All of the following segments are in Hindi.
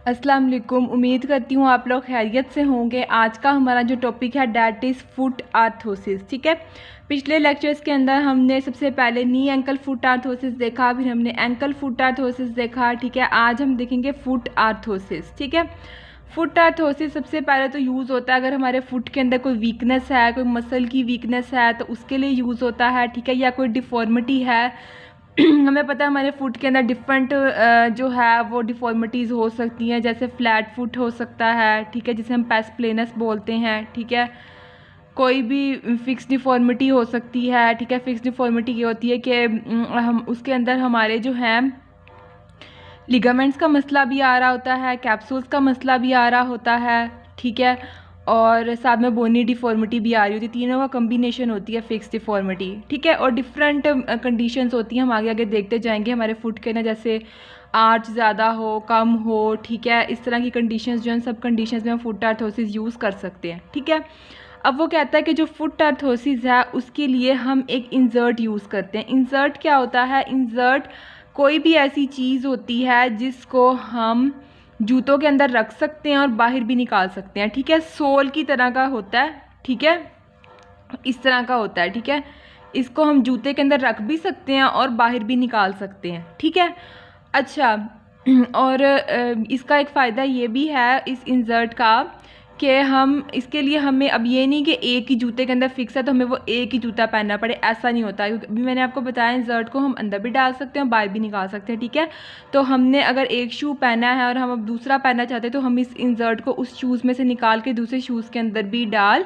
अस्सलाम वालेकुम। उम्मीद करती हूँ आप लोग खैरियत से होंगे। आज का हमारा जो टॉपिक है डैट इज़ फुट आर्थोसिस। ठीक है, पिछले लेक्चर्स के अंदर हमने सबसे पहले नी एंकल फुट आर्थोसिस देखा, फिर हमने एंकल फुट आर्थोसिस देखा। ठीक है, आज हम देखेंगे फुट आर्थोसिस। ठीक है, फुट आर्थोसिस सबसे पहले तो यूज़ होता है अगर हमारे फुट के अंदर कोई वीकनेस है, कोई मसल की वीकनेस है तो उसके लिए यूज़ होता है। ठीक है, या कोई डिफ़ॉर्मिटी है हमें पता है हमारे फुट के अंदर डिफरेंट जो है वो डिफॉर्मिटीज़ हो सकती हैं, जैसे फ्लैट फुट हो सकता है। ठीक है, जिसे हम पेसप्लेनस बोलते हैं। ठीक है, कोई भी फिक्स डिफॉर्मिटी हो सकती है। ठीक है, फिक्स डिफॉर्मिटी ये होती है कि हम उसके अंदर हमारे जो हैं लिगामेंट्स का मसला भी आ रहा होता है, कैप्सूल्स का मसला भी आ रहा होता है। ठीक है, और साथ में बोनी डिफॉर्मिटी भी आ रही होती है। तीनों का कम्बिनेशन होती है फिक्स डिफॉर्मिटी। ठीक है, और डिफरेंट कंडीशंस होती हैं, हम आगे आगे देखते जाएंगे हमारे फुट के ना, जैसे आर्च ज़्यादा हो, कम हो। ठीक है, इस तरह की कंडीशंस जो हैं, सब कंडीशंस में हम फुट आर्थोसिस यूज़ कर सकते हैं। ठीक है, अब वो कहता है कि जो फुट आर्थोसिस है उसके लिए हम एक इंसर्ट यूज़ करते हैं। इंसर्ट क्या होता है? इंसर्ट कोई भी ऐसी चीज़ होती है जिसको हम जूतों के अंदर रख सकते हैं और बाहर भी निकाल सकते हैं। ठीक है, सोल की तरह का होता है। ठीक है, इस तरह का होता है। ठीक है, इसको हम जूते के अंदर रख भी सकते हैं और बाहर भी निकाल सकते हैं। ठीक है, अच्छा, और इसका एक फ़ायदा ये भी है इस इंसर्ट का कि हम इसके लिए हमें अब ये नहीं कि एक ही जूते के अंदर फिक्स है तो हमें वो एक ही जूता पहनना पड़े, ऐसा नहीं होता। क्योंकि अभी मैंने आपको बताया इंसर्ट को हम अंदर भी डाल सकते हैं, बाहर भी निकाल सकते हैं। ठीक है, तो हमने अगर एक शू पहना है और हम अब दूसरा पहनना चाहते हैं तो हम इस इंसर्ट को उस शूज़ में से निकाल के दूसरे शूज़ के अंदर भी डाल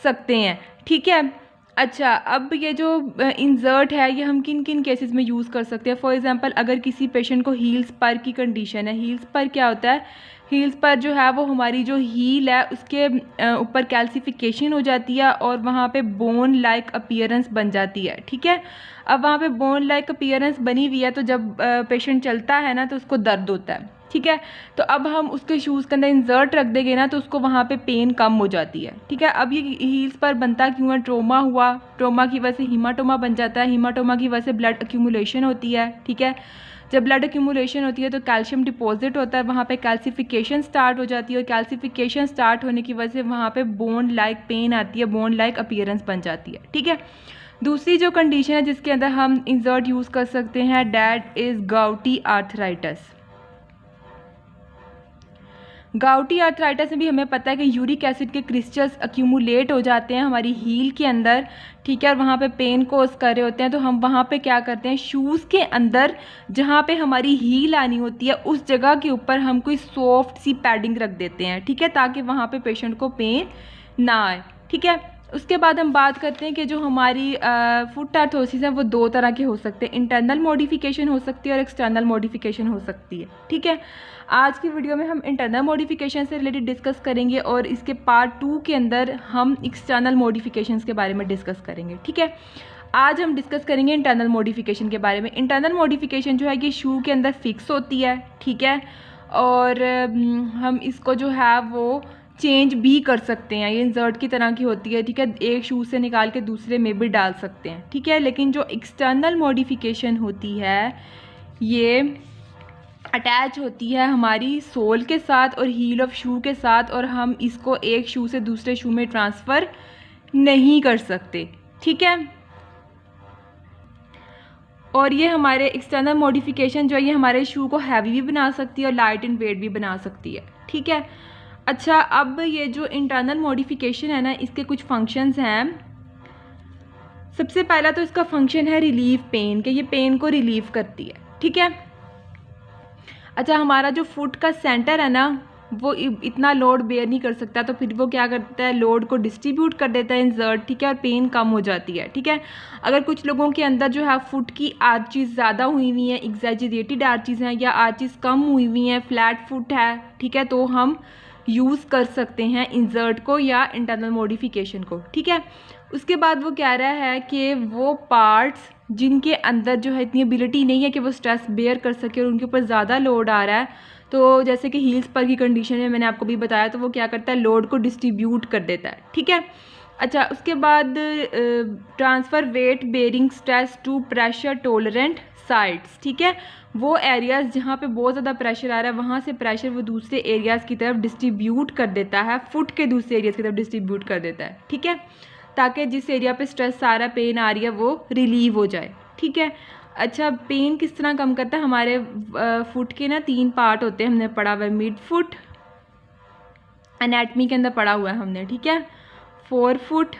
सकते हैं। ठीक है, अच्छा, अब ये जो इंसर्ट है ये हम किन किन केसेस में यूज़ कर सकते हैं। फॉर एग्जांपल अगर किसी पेशेंट को हील्स पर की कंडीशन है। हील्स पर क्या होता है? हील्स पर जो है वो हमारी जो हील है उसके ऊपर कैल्सिफिकेशन हो जाती है और वहाँ पे बोन लाइक अपीयरेंस बन जाती है। ठीक है, अब वहाँ पे बोन लाइक अपीयरेंस बनी हुई है तो जब पेशेंट चलता है ना तो उसको दर्द होता है। ठीक है, तो अब हम उसके शूज़ के अंदर इंसर्ट रख देंगे ना तो उसको वहाँ पे पेन कम हो जाती है। ठीक है, अब ये हील्स पर बनता क्यों है? ट्रोमा हुआ, ट्रोमा की वजह से हीमाटोमा बन जाता है, हीमाटोमा की वजह से ब्लड एक्यूमुलेशन होती है। ठीक है, जब ब्लड एक्यूमुलेशन होती है तो कैल्शियम डिपॉजिट होता है, वहाँ पे कैल्सिफिकेशन स्टार्ट हो जाती है और कैल्सिफिकेशन स्टार्ट होने की वजह से वहाँ पे बोन लाइक पेन आती है, बोन लाइक अपीयरेंस बन जाती है। ठीक है, दूसरी जो कंडीशन है जिसके अंदर हम इंसर्ट यूज़ कर सकते हैं that is gouty arthritis. Gouty arthritis में भी हमें पता है कि यूरिक एसिड के क्रिस्टल्स अक्यूमुलेट हो जाते हैं हमारी हील के अंदर। ठीक है, और वहाँ पे पेन कोज कर रहे होते हैं तो हम वहाँ पे क्या करते हैं, शूज़ के अंदर जहाँ पे हमारी हील आनी होती है उस जगह के ऊपर हम कोई सॉफ्ट सी पैडिंग रख देते हैं। ठीक है, ताकि वहाँ पे पेशेंट को पेन ना आए। ठीक है, उसके बाद हम बात करते हैं कि जो हमारी फुट आर्थोसिस है वो दो तरह के हो सकते हैं, इंटरनल मॉडिफिकेशन हो सकती है और एक्सटर्नल मॉडिफिकेशन हो सकती है। ठीक है, आज की वीडियो में हम इंटरनल मॉडिफिकेशन से रिलेटेड डिस्कस करेंगे और इसके पार्ट 2 के अंदर हम एक्सटर्नल मॉडिफिकेशंस के बारे में डिस्कस करेंगे। ठीक है, आज हम डिस्कस करेंगे इंटरनल मॉडिफिकेशन के बारे में। इंटरनल मॉडिफिकेशन जो है कि शू के अंदर फिक्स होती है। ठीक है, और हम इसको जो है वो चेंज भी कर सकते हैं, ये इंसर्ट की तरह की होती है। ठीक है, एक शू से निकाल के दूसरे में भी डाल सकते हैं। ठीक है, लेकिन जो एक्सटर्नल मॉडिफिकेशन होती है ये अटैच होती है हमारी सोल के साथ और हील ऑफ शू के साथ, और हम इसको एक शू से दूसरे शू में ट्रांसफ़र नहीं कर सकते। ठीक है, और ये हमारे एक्सटर्नल मॉडिफिकेशन जो है ये हमारे शू को हैवी भी बना सकती है और लाइट इन वेट भी बना सकती है। ठीक है, अच्छा, अब ये जो इंटरनल मॉडिफिकेशन है ना इसके कुछ फंक्शंस हैं। सबसे पहला तो इसका फंक्शन है रिलीफ पेन, कि ये पेन को रिलीव करती है। ठीक है, अच्छा, हमारा जो फुट का सेंटर है ना वो इतना लोड बेयर नहीं कर सकता तो फिर वो क्या करता है, लोड को डिस्ट्रीब्यूट कर देता है इंसर्ट। ठीक है, और पेन कम हो जाती है। ठीक है, अगर कुछ लोगों के अंदर जो है फुट की आर्चिस ज़्यादा हुई हुई हैं, एग्जैजरेटेड आर्चिस हैं या आर्चिस कम हुई हुई हैं, फ्लैट फुट है, ठीक है, तो हम यूज़ कर सकते हैं इंसर्ट को या इंटरनल मॉडिफिकेशन को। ठीक है, उसके बाद वो कह रहा है कि वो पार्ट्स जिनके अंदर जो है इतनी एबिलिटी नहीं है कि वो स्ट्रेस बेयर कर सके और उनके ऊपर ज़्यादा लोड आ रहा है, तो जैसे कि हील्स पर की कंडीशन में मैंने आपको भी बताया, तो वो क्या करता है, लोड को डिस्ट्रीब्यूट कर देता है। ठीक है, अच्छा, उसके बाद transfer weight bearing stress to pressure tolerant sides, ठीक है। वो एरियाज़ जहाँ पे बहुत ज़्यादा प्रेशर आ रहा है वहाँ से प्रेशर वो दूसरे एरियाज़ की तरफ डिस्ट्रीब्यूट कर देता है, फुट के दूसरे एरियाज़ की तरफ डिस्ट्रीब्यूट कर देता है, ठीक है, ताकि जिस एरिया पे स्ट्रेस आ रहा है, पेन आ रही है, वो रिलीव हो जाए, ठीक है। अच्छा, पेन किस तरह कम करता है? हमारे फुट के ना 3 पार्ट होते हैं, हमने पढ़ा हुआ है, मिड फुट एनाटमी के अंदर पढ़ा हुआ है हमने, ठीक है, फोर फुट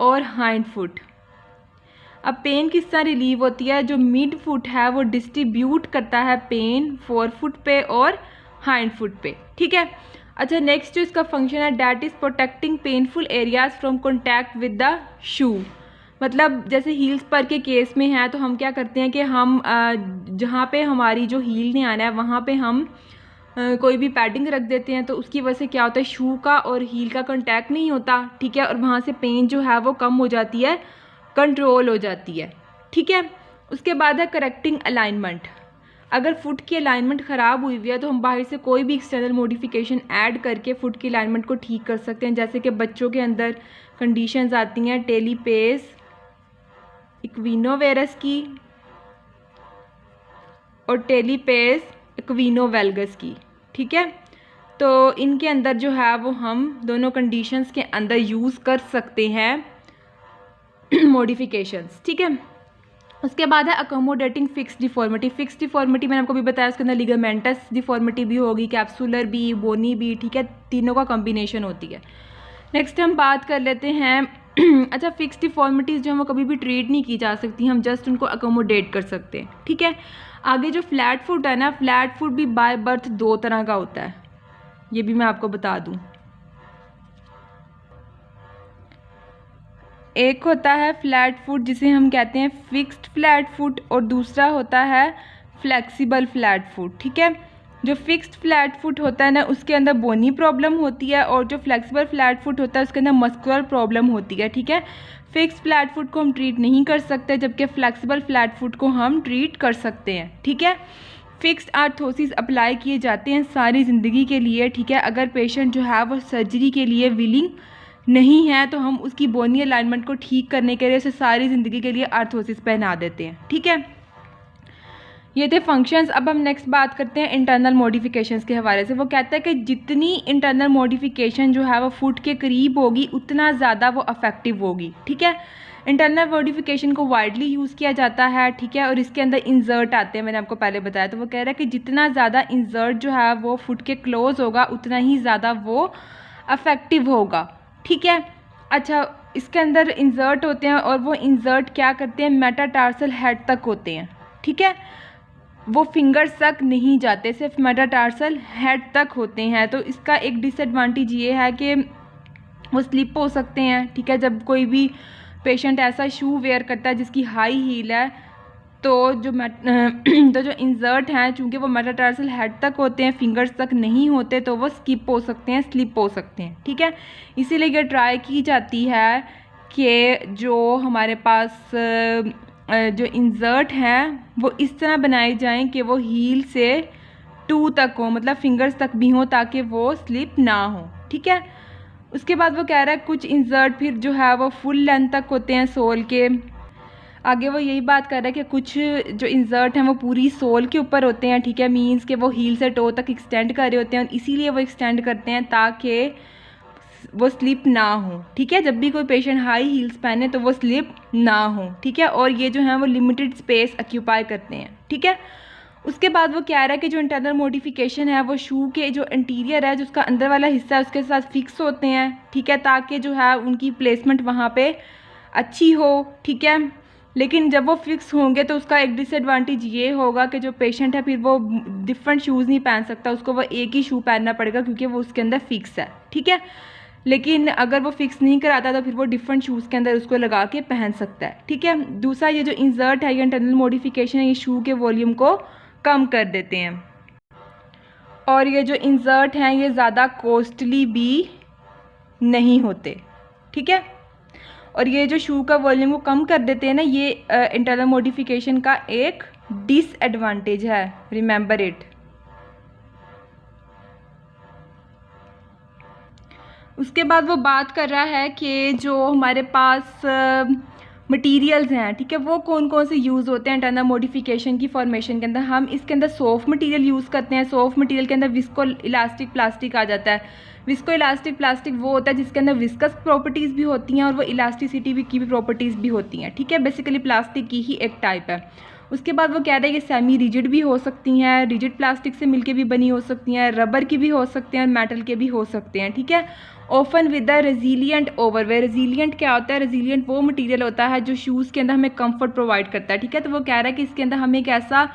और हाइंड फुट। अब पेन किस तरह रिलीव होती है? जो मिड फुट है वो डिस्ट्रीब्यूट करता है पेन फोर फुट पे और हाइंड फुट पे, ठीक है। अच्छा, नेक्स्ट जो इसका फंक्शन है that is protecting painful areas from contact with the shoe. मतलब जैसे हील्स पर के केस में है तो हम क्या करते हैं कि हम जहाँ पे हमारी जो हील नहीं आना है वहाँ पे हम कोई भी पैडिंग रख देते हैं, तो उसकी वजह से क्या होता है, शू का और हील का कांटेक्ट नहीं होता, ठीक है, और वहाँ से पेन जो है वो कम हो जाती है, कंट्रोल हो जाती है, ठीक है। उसके बाद है करेक्टिंग अलाइनमेंट। अगर फुट की अलाइनमेंट ख़राब हुई है तो हम बाहर से कोई भी एक्सटर्नल मॉडिफिकेशन ऐड करके फुट की अलाइनमेंट को ठीक कर सकते हैं। जैसे कि बच्चों के अंदर कंडीशंस आती हैं टेलीपेस इक्विनोवेरस की और टेलीपेस इक्विनोवेल्गस की, ठीक है। तो इनके अंदर जो है वो हम दोनों कंडीशंस के अंदर यूज़ कर सकते हैं मॉडिफिकेशंस, ठीक है। उसके बाद है accommodating fix deformity. Fix deformity मैंने आपको भी बताया, उसके अंदर लिगामेंटस डिफॉर्मिटी भी होगी, कैप्सुलर भी, बोनी भी, ठीक है, तीनों का कॉम्बिनेशन होती है। नेक्स्ट हम बात कर लेते हैं अच्छा, फिक्स डिफॉर्मिटीज़ जो हम कभी भी ट्रीट नहीं की जा सकती, हम जस्ट उनको अकोमोडेट कर सकते हैं, ठीक है। आगे जो फ्लैट फुट है ना, फ्लैट फुट भी बाय बर्थ 2 तरह का होता है, ये भी मैं आपको बता दूं। एक होता है फ्लैट फुट जिसे हम कहते हैं फिक्स्ड फ्लैट फुट और दूसरा होता है फ्लेक्सिबल फ्लैट फुट, ठीक है। जो फिक्स्ड फ्लैट फुट होता है ना उसके अंदर बोनी प्रॉब्लम होती है और जो फ्लेक्सिबल फ्लैट फुट होता है उसके अंदर मस्कुलर प्रॉब्लम होती है, ठीक है। फिक्स्ड फ्लैट फुट को हम ट्रीट नहीं कर सकते जबकि फ्लेक्सिबल फ्लैट फुट को हम ट्रीट कर सकते हैं, ठीक है। फिक्स्ड आर्थोसिस अप्लाई किए जाते हैं सारी ज़िंदगी के लिए, ठीक है। अगर पेशेंट जो है वो सर्जरी के लिए विलिंग नहीं है तो हम उसकी बोनी अलाइनमेंट को ठीक करने के लिए उसे सारी ज़िंदगी के लिए आर्थोसिस पहना देते हैं, ठीक है। ये थे फंक्शंस। अब हम नेक्स्ट बात करते हैं इंटरनल मॉडिफिकेशंस के हवाले से। वो कहता है कि जितनी इंटरनल मॉडिफिकेशन जो है वो फुट के करीब होगी उतना ज़्यादा वो अफेक्टिव होगी, ठीक है। इंटरनल मॉडिफिकेशन को वाइडली यूज़ किया जाता है, ठीक है, और इसके अंदर इंसर्ट आते हैं, मैंने आपको पहले बताया। तो वो कह रहा है कि जितना ज़्यादा इंसर्ट जो है वो फुट के क्लोज होगा उतना ही ज़्यादा वो अफेक्टिव होगा, ठीक है। अच्छा, इसके अंदर इंसर्ट होते हैं और वो इंसर्ट क्या करते हैं, मेटाटार्सल हेड तक होते हैं, ठीक है, वो फिंगर्स तक नहीं जाते, सिर्फ मेटाटार्सल हेड तक होते हैं। तो इसका एक डिसएडवांटेज ये है कि वो स्लिप हो सकते हैं, ठीक है। जब कोई भी पेशेंट ऐसा शू वेयर करता है जिसकी हाई हील है तो जो इंसर्ट हैं चूँकि वो मेटाटार्सल हेड तक होते हैं, फिंगर्स तक नहीं होते, तो वो स्किप हो सकते हैं, स्लिप हो सकते हैं, ठीक है। इसीलिए ये ट्राई की जाती है कि जो हमारे पास जो इंसर्ट हैं वो इस तरह बनाए जाएं कि वो हील से टू तक हो, मतलब फिंगर्स तक भी हो, ताकि वो स्लिप ना हो, ठीक है। उसके बाद वो कह रहा है कुछ इंसर्ट फिर जो है वो फुल लेंथ तक होते हैं सोल के। आगे वो यही बात कर रहा है कि कुछ जो इंसर्ट हैं वो पूरी सोल के ऊपर होते हैं, ठीक है, मीन्स कि वो हील से टो तक एक्सटेंड कर रहे होते हैं और इसीलिए वो एक्सटेंड करते हैं ताकि वो स्लिप ना हो, ठीक है। जब भी कोई पेशेंट हाई हील्स पहने तो वो स्लिप ना हो, ठीक है, और ये जो है वो लिमिटेड स्पेस ऑक्यूपाई करते हैं, ठीक है। उसके बाद वो कह रहा है कि जो इंटरनल मॉडिफिकेशन है वो शू के जो इंटीरियर है, जो उसका अंदर वाला हिस्सा है, उसके साथ फिक्स होते हैं, ठीक है, ताकि जो है उनकी प्लेसमेंट वहाँ पे अच्छी हो, ठीक है। लेकिन जब वो फिक्स होंगे तो उसका एक डिसएडवांटेज ये होगा कि जो पेशेंट है फिर वो डिफरेंट शूज़ नहीं पहन सकता, उसको वो एक ही शू पहनना पड़ेगा क्योंकि वो उसके अंदर फिक्स है, ठीक है। लेकिन अगर वो फिक्स नहीं कराता तो फिर वो डिफरेंट शूज़ के अंदर उसको लगा के पहन सकता है, ठीक है। दूसरा, ये जो इंसर्ट है, ये इंटरनल मॉडिफिकेशन है, ये शू के वॉल्यूम को कम कर देते हैं और ये जो इंसर्ट हैं ये ज़्यादा कॉस्टली भी नहीं होते, ठीक है। और ये जो शू का वॉल्यूम को कम कर देते हैं ना, ये इंटरनल मॉडिफिकेशन का एक डिसएडवांटेज है, रिमेंबर इट। उसके बाद वो बात कर रहा है कि जो हमारे पास मटीरियल्स हैं, ठीक है, वो कौन कौन से यूज़ होते हैं इंटरनल मॉडिफिकेशन की फॉर्मेशन के अंदर। हम इसके अंदर सॉफ्ट मटेरियल यूज़ करते हैं। सॉफ्ट मटेरियल के अंदर विस्को इलास्टिक प्लास्टिक आ जाता है। विस्को इलास्टिक प्लास्टिक वो होता है जिसके अंदर विस्कस प्रॉपर्टीज़ भी होती हैं और वो इलास्टिसिटी भी की भी प्रॉपर्टीज़ भी होती हैं, ठीक है, बेसिकली प्लास्टिक की ही एक टाइप है। उसके बाद वो कह रहा है कि सेमी रिजिड भी हो सकती हैं, रिजिड प्लास्टिक से मिलके भी बनी हो सकती हैं, रबर की भी हो सकते हैं और मेटल के भी हो सकते हैं, ठीक है। Often with the resilient overweigh. Resilient क्या होता है? रेजिलियंट वो मटेरियल होता है जो शूज़ के अंदर हमें कंफर्ट प्रोवाइड करता है, ठीक है। तो वो कह रहा है कि इसके अंदर हमें एक ऐसा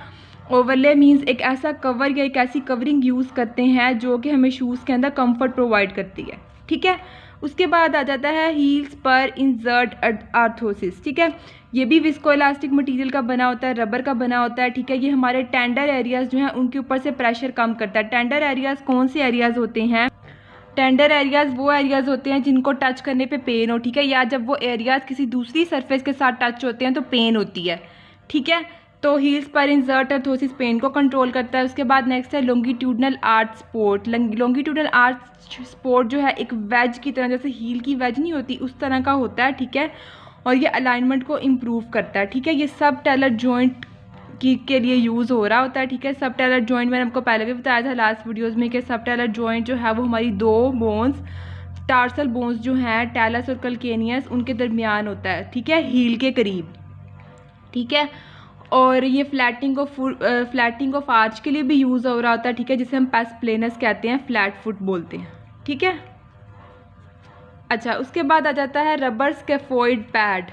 ओवरले मींस एक ऐसा कवर या एक ऐसी कवरिंग यूज़ करते हैं जो कि हमें शूज़ के अंदर कंफर्ट प्रोवाइड करती है, ठीक है। उसके बाद आ जाता है हील्स पर इंसर्ट आर्थोसिस, ठीक है। ये भी विस्कोइलास्टिक मटेरियल का बना होता है, रबर का बना होता है, ठीक है। ये हमारे टेंडर एरियाज़ जो हैं उनके ऊपर से प्रेशर कम करता है। टेंडर एरियाज़ कौन से एरियाज़ होते हैं? टेंडर एरियाज़ वो एरियाज़ होते हैं जिनको टच करने पे पेन हो, ठीक है, या जब वो एरियाज़ किसी दूसरी सरफेस के साथ टच होते हैं तो पेन होती है, ठीक है। तो हील्स पर इंसर्ट आर्थोसिस पेन को कंट्रोल करता है। उसके बाद नेक्स्ट है longitudinal arch support. Longitudinal arch support जो है एक वेज की तरह, जैसे हील की वेज नहीं होती उस तरह का होता है, ठीक है, और ये अलाइनमेंट को इम्प्रूव करता है, ठीक है। ये सब टेलर जॉइंट के लिए यूज़ हो रहा होता है, ठीक है। सब टेलर जॉइंट मैंने आपको पहले भी बताया था लास्ट वीडियोस में कि सब टेलर जॉइंट जो है वो हमारी दो बोन्स, टार्सल बोन्स जो हैं टेलस और कल्केनियस, उनके दरमियान होता है, ठीक है, हील के करीब, ठीक है। और ये फ्लैटिंग ऑफ आर्च के लिए भी यूज़ हो रहा होता है, ठीक है, जिसे हम पेस प्लेनस कहते हैं, फ्लैट फुट बोलते हैं, ठीक है। अच्छा, उसके बाद आ जाता है रबर स्कैफोइड पैड।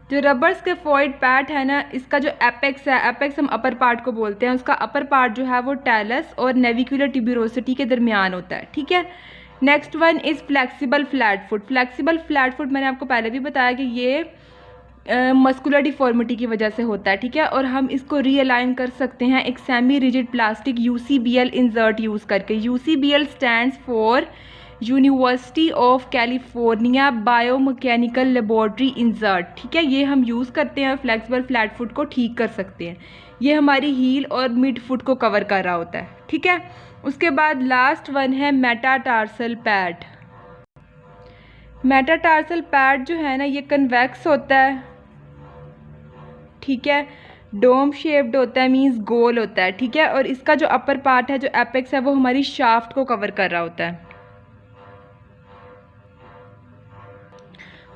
जो रबर स्कैफोइड पैड है ना, इसका जो एपेक्स है, एपेक्स हम अपर पार्ट को बोलते हैं, उसका अपर पार्ट जो है वो टेलस और नेविकुलर ट्यूबरोसिटी के दरमियान होता है, ठीक है। Next one is flexible flat foot. Flexible flat foot मैंने आपको पहले भी बताया कि ये मस्कुलर डिफॉर्मिटी की वजह से होता है, ठीक है, और हम इसको रीअलाइन कर सकते हैं एक semi rigid plastic UCBL insert use करके। UCBL stands for university of California biomechanical laboratory insert, ठीक है। ये हम यूज़ करते हैं और फ्लेक्सिबल फ्लैट फुट को ठीक कर सकते हैं। ये हमारी हील और मिड फुट को कवर कर रहा होता है, ठीक है। उसके बाद लास्ट वन है मेटाटार्सल पैड। मेटाटार्सल पैड जो है ना, ये कन्वेक्स होता है, ठीक है, डोम शेप्ड होता है, मींस गोल होता है, ठीक है, और इसका जो अपर पार्ट है, जो एपेक्स है, वो हमारी शाफ्ट को कवर कर रहा होता है।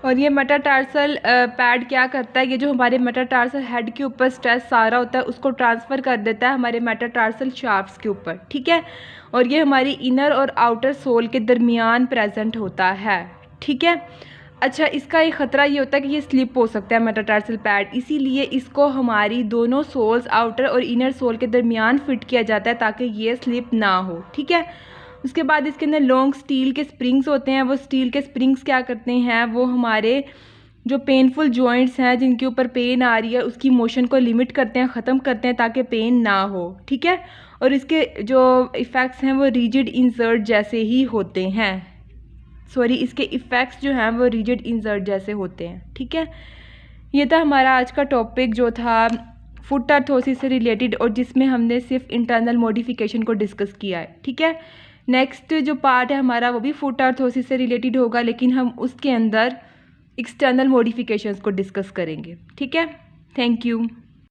और ये मेटाटार्सल पैड क्या करता है? ये जो हमारे मेटाटार्सल हेड के ऊपर स्ट्रेस सारा होता है उसको ट्रांसफ़र कर देता है हमारे मेटाटार्सल शाफ्ट्स के ऊपर, ठीक है, और ये हमारी इनर और आउटर सोल के दरमियान प्रेजेंट होता है, ठीक है। अच्छा, इसका एक ख़तरा ये होता है कि ये स्लिप हो सकता है मेटाटार्सल पैड, इसीलिए इसको हमारी दोनों सोल्स आउटर और इनर सोल के दरमियान फिट किया जाता है ताकि ये स्लिप ना हो, ठीक है। उसके बाद इसके अंदर लॉन्ग स्टील के स्प्रिंग्स होते हैं। वो स्टील के स्प्रिंग्स क्या करते हैं? वो हमारे जो पेनफुल जॉइंट्स हैं जिनके ऊपर पेन आ रही है उसकी मोशन को लिमिट करते हैं, ख़त्म करते हैं ताकि पेन ना हो, ठीक है। और इसके जो इफ़ेक्ट्स हैं वो रिजिड इंसर्ट जैसे ही होते हैं, इसके इफ़ेक्ट्स जो हैं वो रिजिड इंसर्ट जैसे होते हैं, ठीक है। ये था हमारा आज का टॉपिक जो था फुट आर्थोसिस से रिलेटेड और जिसमें हमने सिर्फ इंटरनल मॉडिफिकेशन को डिस्कस किया है, ठीक है। नेक्स्ट जो पार्ट है हमारा वो भी फुट आर्थोसिस से रिलेटेड होगा, लेकिन हम उसके अंदर एक्सटर्नल मॉडिफिकेशंस को डिस्कस करेंगे, ठीक है। Thank you.